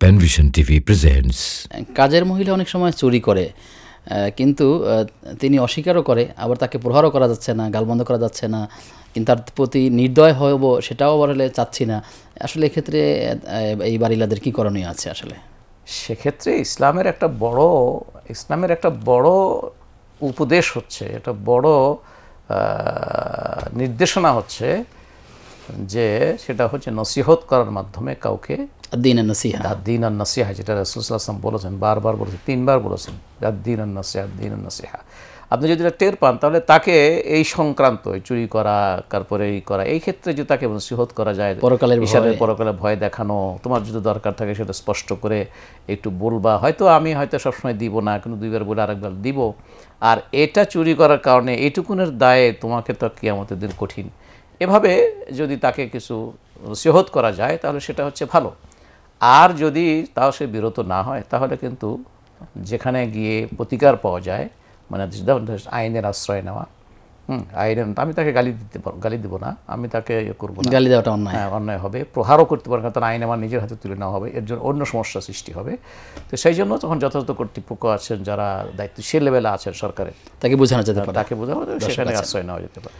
Panvision TV presents. কাজের মহিলা অনেক সময় চুরি করে, কিন্তু তিনি অস্বীকারও করে, আবার তাকে প্রহারও করা যাচ্ছে না, গালমন্দ করা যাচ্ছে না, কিন্তু তার প্রতি নির্দয় হব সেটাও বলে চাচ্ছি না। আসলে এক্ষেত্রে এই বাড়িলাদের কী করণীয় আছে? আসলে সেক্ষেত্রে ইসলামের একটা বড় উপদেশ হচ্ছে, একটা বড় নির্দেশনা হচ্ছে যে সেটা হচ্ছে নসিহত করার মাধ্যমে কাউকে দ্বীন আর নসিহা, যেটা রাসূল সাল্লাল্লাহু আলাইহি ওয়াসাল্লাম বলেছেন, বারবার বলেছেন, 3বার বলেছেন, দ্বীন আর নসিহা। আপনি যদি এটা টের পান তাহলে তাকে এই সংক্রান্ত চুরি করা, তারপরে এই করা, এই ক্ষেত্রে যদি তাকে নসিহত করা যায়, পরকালের ভয় দেখানো, তোমার যদি দরকার থাকে সেটা স্পষ্ট করে একটু বলবা, আমি সবসময় দিব না, কিন্তু 2বার বলে আরেকবার দিব, আর এটা চুরি করার কারণে এইটুকুনের দায়ে তোমাকে তো কিয়ামতের দিন কঠিন, এভাবে যদি তাকে কিছু নসিহত করা যায় তাহলে সেটা হচ্ছে ভালো। আর যদি তাও সে বিরত না হয় তাহলে কিন্তু যেখানে গিয়ে প্রতিকার পাওয়া যায়, মানে আইনের আশ্রয় নেওয়া, আইনের, আমি তাকে গালি দিব না, আমি তাকে করবো না, গালি দেওয়াটা অন্যায়, অন্যায় হবে, প্রহারও করতে পারে না, তার আইন আমার নিজের হাতে তুলে নেওয়া হবে, এর জন্য অন্য সমস্যা সৃষ্টি হবে। তো সেই জন্য তখন যথাযথ কর্তৃপক্ষ আছেন, যারা দায়িত্বশীল লেভেলে আছেন সরকারের, তাকে বোঝানো যেতে পারে, সেখানে আশ্রয় নেওয়া যেতে পারে।